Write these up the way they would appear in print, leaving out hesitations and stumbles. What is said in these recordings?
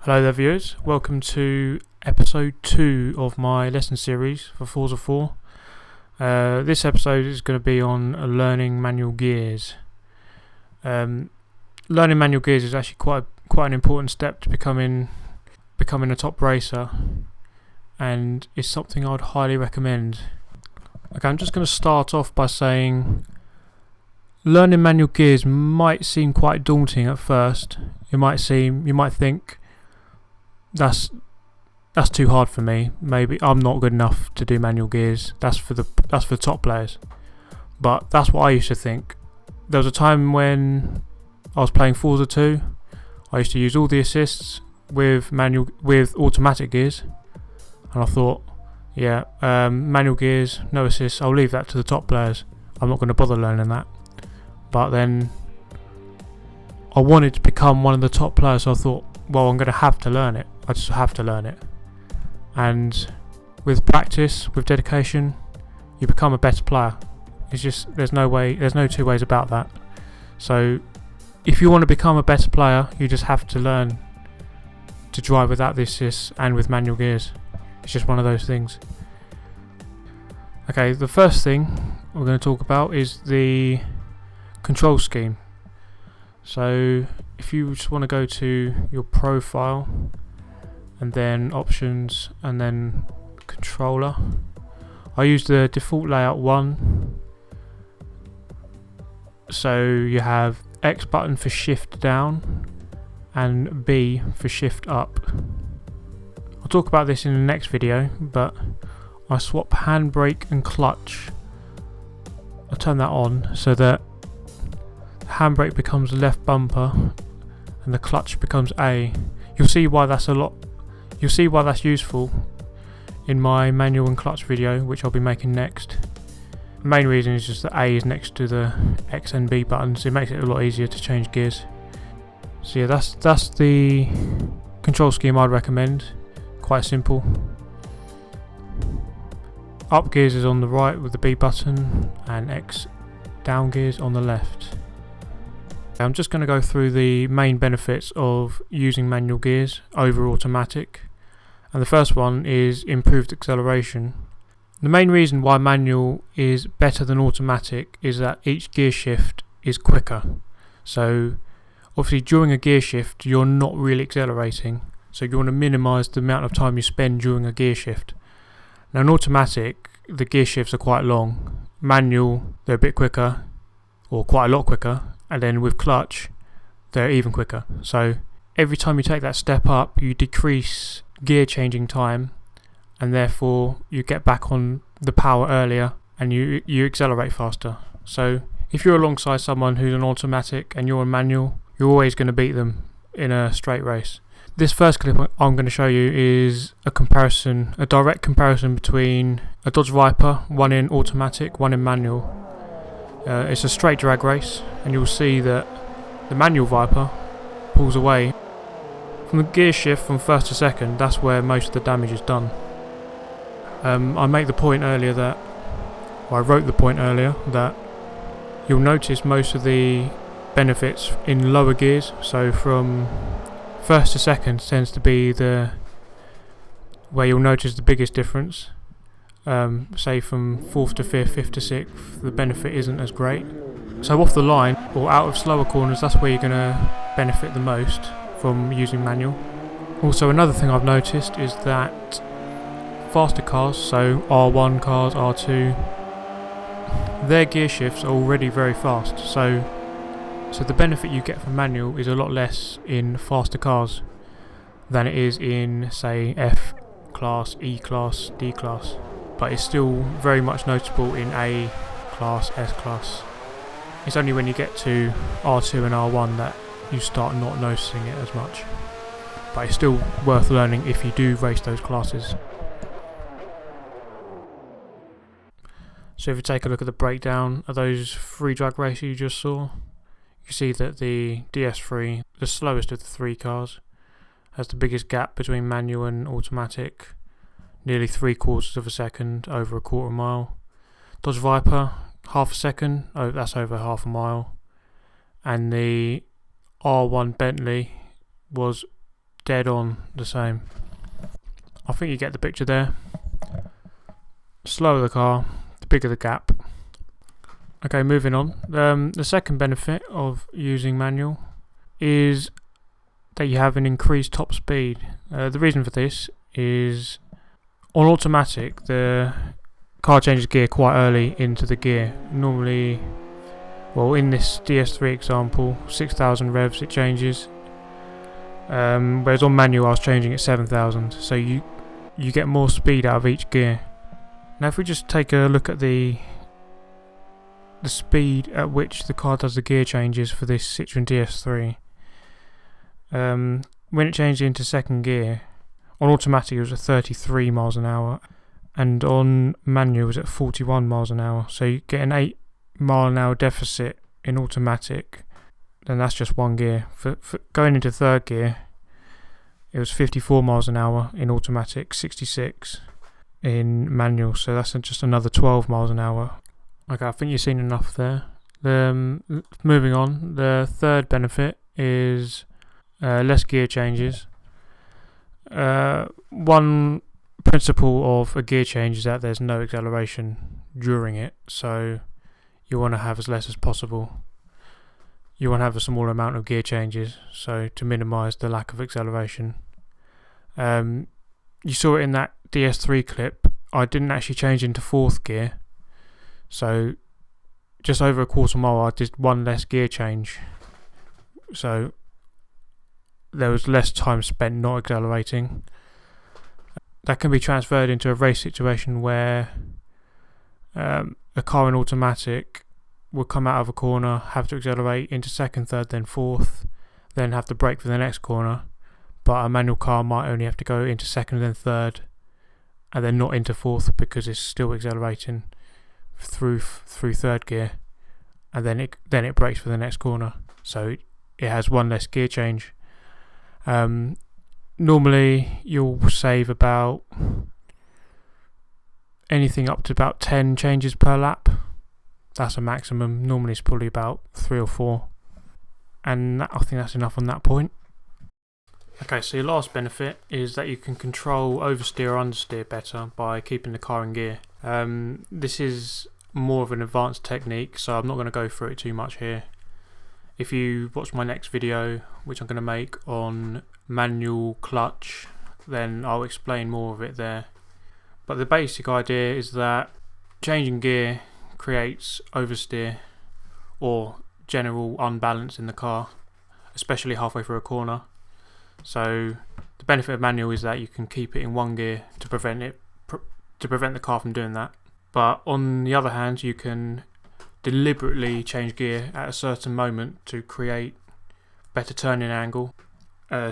Hello there viewers, welcome to episode 2 of my lesson series for Forza 4. This episode is going to be on learning manual gears. Learning manual gears is actually quite an important step to becoming a top racer, and is something I would highly recommend. Okay, I'm just going to start off by saying learning manual gears might seem quite daunting at first. You might think that's too hard for me. Maybe I'm not good enough to do manual gears. That's for the top players. But that's what I used to think. There was a time when I was playing Forza 2. I used to use all the assists with automatic gears, and I thought, manual gears, no assists. I'll leave that to the top players. I'm not going to bother learning that. But then I wanted to become one of the top players, so I thought, well, I'm going to have to learn it. I just have to learn it. And with practice, with dedication, you become a better player. There's no two ways about that. So if you want to become a better player, you just have to learn to drive without the assists and with manual gears. It's just one of those things. Okay, the first thing we're going to talk about is the control scheme. So if you just want to go to your profile and then options and then controller, I use the default layout 1. So you have X button for shift down and B for shift up. I'll talk about this in the next video, but I swap handbrake and clutch. I turn that on so that the handbrake becomes left bumper and the clutch becomes A. You'll see why that's useful in my manual and clutch video, which I'll be making next. The main reason is just that A is next to the X and B buttons. It makes it a lot easier to change gears. So yeah, that's the control scheme I'd recommend. Quite simple. Up gears is on the right with the B button, and X down gears on the left. I'm just going to go through the main benefits of using manual gears over automatic. And the first one is improved acceleration. The main reason why manual is better than automatic is that each gear shift is quicker. So obviously during a gear shift you're not really accelerating, so you want to minimise the amount of time you spend during a gear shift. Now in automatic the gear shifts are quite long. Manual, they're a bit quicker, or quite a lot quicker, and then with clutch they're even quicker. So every time you take that step up you decrease gear changing time, and therefore you get back on the power earlier and you accelerate faster. So if you're alongside someone who's an automatic and you're a manual, you're always going to beat them in a straight race. This first clip I'm going to show you is a direct comparison between a Dodge Viper, one in automatic, one in manual. It's a straight drag race, and you'll see that the manual Viper pulls away. From the gear shift from first to second, that's where most of the damage is done. I wrote the point earlier that you'll notice most of the benefits in lower gears. So from first to second tends to be where you'll notice the biggest difference. Say from 4th to 5th, 5th to 6th, the benefit isn't as great. So off the line or out of slower corners, that's where you're going to benefit the most from using manual. Also, another thing I've noticed is that faster cars, so R1 cars, R2, their gear shifts are already very fast. So the benefit you get from manual is a lot less in faster cars than it is in, say, F class, E class, D class. But it's still very much noticeable in A class, S class. It's only when you get to R2 and R1 that you start not noticing it as much. But it's still worth learning if you do race those classes. So if you take a look at the breakdown of those 3 drag races you just saw, you see that the DS3, the slowest of the 3 cars, has the biggest gap between manual and automatic, nearly 3/4 of a second over a quarter mile. Dodge Viper, half a second, that's over half a mile. And the R1 Bentley was dead on the same. I think you get the picture there. Slower the car, the bigger the gap. Okay, moving on. The second benefit of using manual is that you have an increased top speed. The reason for this is on automatic the car changes gear quite early into the gear. Normally, well, in this DS3 example, 6,000 revs it changes, whereas on manual I was changing at 7,000, so you get more speed out of each gear. Now if we just take a look at the speed at which the car does the gear changes for this Citroen DS3, when it changed into second gear, on automatic it was at 33 miles an hour, and on manual it was at 41 miles an hour. So you get an 8 mile an hour deficit in automatic, then that's just one gear. For going into third gear, it was 54 miles an hour in automatic, 66 in manual, so that's just another 12 miles an hour. Okay, I think you've seen enough there. Moving on, the third benefit is less gear changes. One principle of a gear change is that there's no acceleration during it, so you want to have as less as possible. You want to have a small amount of gear changes, so to minimise the lack of acceleration. You saw it in that DS3 clip. I didn't actually change into fourth gear, so just over a quarter mile I did one less gear change, so there was less time spent not accelerating. That can be transferred into a race situation where a car in automatic will come out of a corner, have to accelerate into second, third, then fourth, then have to brake for the next corner, but a manual car might only have to go into second, then third, and then not into fourth because it's still accelerating through third gear, and then it brakes for the next corner, so it has one less gear change. Normally you'll save about anything up to about 10 changes per lap. That's a maximum. Normally it's probably about 3 or 4, and I think that's enough on that point. Okay, so your last benefit is that you can control oversteer or understeer better by keeping the car in gear. This is more of an advanced technique, so I'm not going to go through it too much here. If you watch my next video, which I'm going to make on manual clutch, then I'll explain more of it there. But the basic idea is that changing gear creates oversteer or general unbalance in the car, especially halfway through a corner. So the benefit of manual is that you can keep it in one gear to prevent the car from doing that. But on the other hand, you can deliberately change gear at a certain moment to create better turning angle,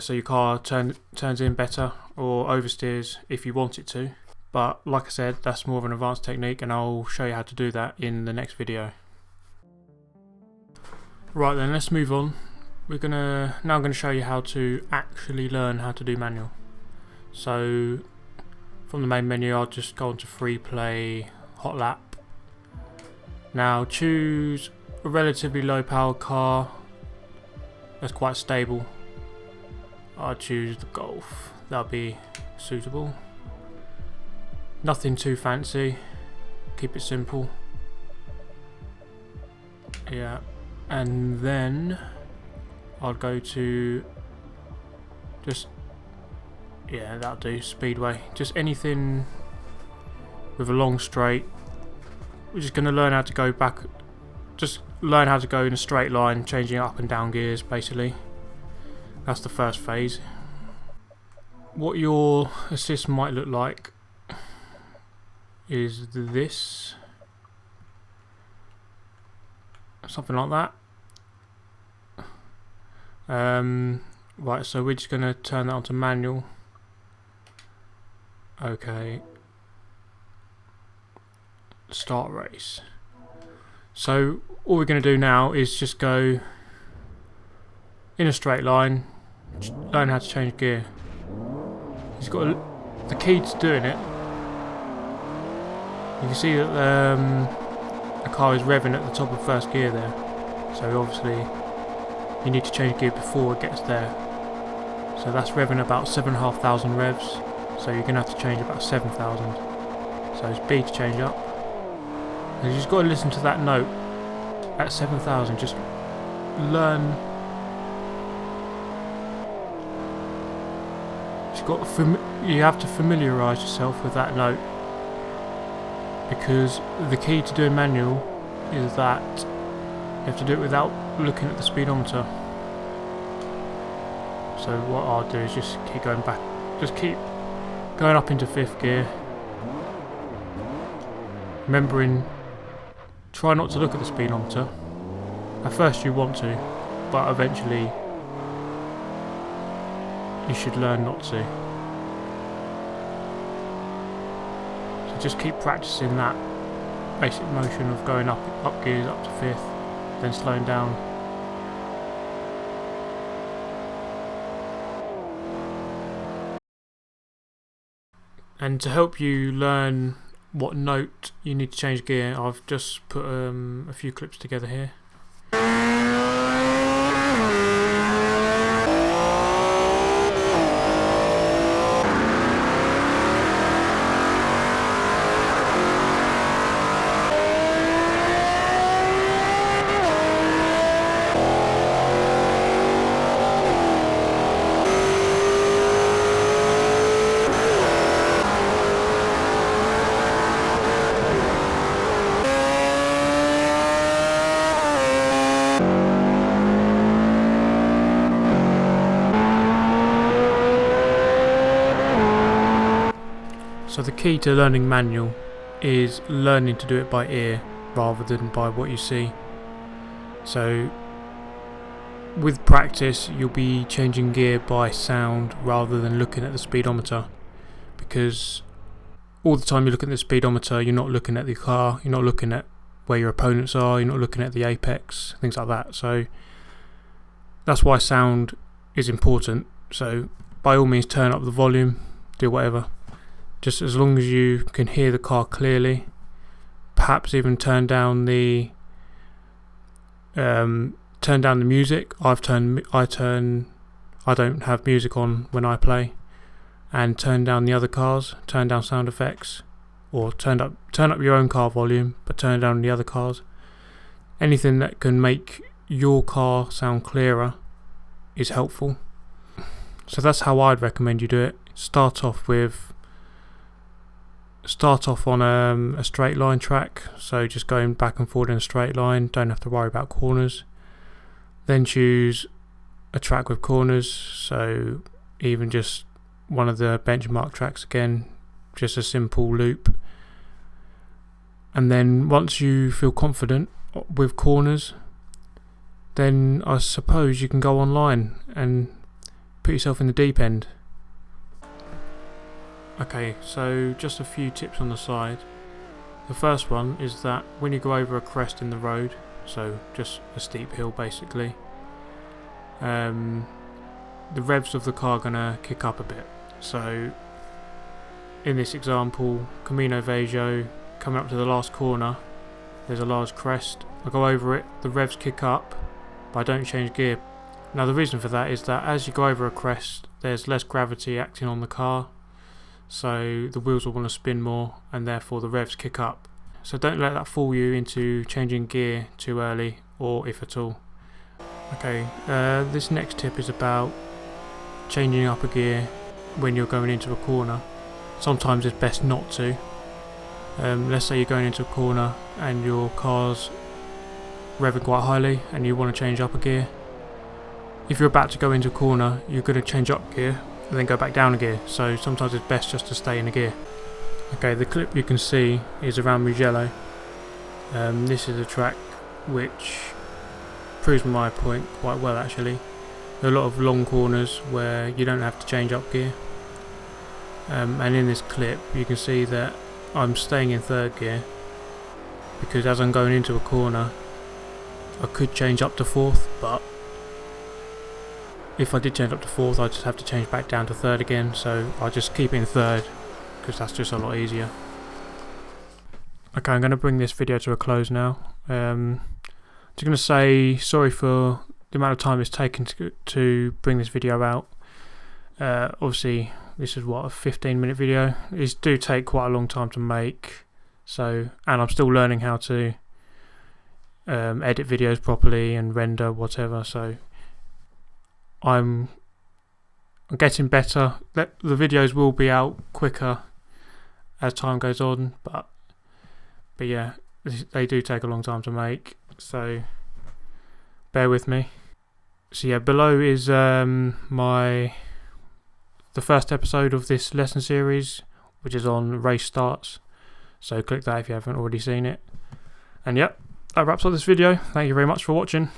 so your car turns in better or oversteers if you want it to. But like I said, that's more of an advanced technique, and I'll show you how to do that in the next video. Right then, let's move on. I'm going to show you how to actually learn how to do manual. So from the main menu, I'll just go into free play, hot lap. Now choose a relatively low power car that's quite stable. I'll choose the Golf, that'll be suitable. Nothing too fancy, keep it simple. Yeah, and then I'll go to that'll do, speedway. Just anything with a long straight. We're just going to learn how to go back, just learn how to go in a straight line, changing up and down gears basically. That's the first phase. What your assist might look like is this, something like that. Right, so we're just going to turn that onto manual. Okay, start race. So all we're going to do now is just go in a straight line, learn how to change gear. He's got the key to doing it. You can see that the car is revving at the top of first gear there, so obviously you need to change gear before it gets there. So that's revving about 7,500 revs. So you're going to have to change about 7,000. So it's B to change up. And you just got to listen to that note at 7,000. Just learn. You have to familiarise yourself with that note, because the key to doing manual is that you have to do it without looking at the speedometer. So what I'll do is just keep going back, just keep going up into 5th gear, remembering, try not to look at the speedometer. At first you want to, but eventually you should learn not to. So just keep practicing that basic motion of going up gears up to 5th, then slowing down. And to help you learn what note you need to change gear, I've just put a few clips together here. So the key to learning manual is learning to do it by ear rather than by what you see. So with practice you'll be changing gear by sound rather than looking at the speedometer, because all the time you're looking at the speedometer, you're not looking at the car, you're not looking at where your opponents are, you're not looking at the apex, things like that. So that's why sound is important. So by all means turn up the volume, do whatever. Just as long as you can hear the car clearly, perhaps even turn down the music. I don't have music on when I play, and turn down the other cars, turn down sound effects, or turn up your own car volume, but turn down the other cars. Anything that can make your car sound clearer is helpful. So that's how I'd recommend you do it. Start off on a straight line track, so just going back and forward in a straight line, don't have to worry about corners. Then choose a track with corners, so even just one of the benchmark tracks again, just a simple loop. And then once you feel confident with corners, then I suppose you can go online and put yourself in the deep end. Okay, so just a few tips on the side. The first one is that when you go over a crest in the road, so just a steep hill basically, the revs of the car are going to kick up a bit. So in this example, Camino Viejo, coming up to the last corner, there's a large crest. I go over it, the revs kick up, but I don't change gear. Now the reason for that is that as you go over a crest, there's less gravity acting on the car, so the wheels will want to spin more and therefore the revs kick up. So don't let that fool you into changing gear too early, or if at all. Okay, this next tip is about changing up a gear when you're going into a corner. Sometimes it's best not to. Let's say you're going into a corner and your car's revving quite highly and you want to change up a gear. If you're about to go into a corner, you're going to change up gear and then go back down a gear, so sometimes it's best just to stay in a gear. Okay, the clip you can see is around Mugello. This is a track which proves my point quite well actually. There are a lot of long corners where you don't have to change up gear, and in this clip you can see that I'm staying in third gear because as I'm going into a corner I could change up to fourth, but if I did change up to fourth I'd just have to change back down to third again, so I'll just keep it in third because that's just a lot easier. Okay, I'm going to bring this video to a close now. Just going to say sorry for the amount of time it's taken to bring this video out. Obviously this is what, a 15-minute video. These do take quite a long time to make, so, and I'm still learning how to edit videos properly and render whatever, so I'm getting better. The videos will be out quicker as time goes on, but yeah, they do take a long time to make, so bear with me. So yeah, below is the first episode of this lesson series, which is on race starts, so click that if you haven't already seen it. And yep, that wraps up this video. Thank you very much for watching.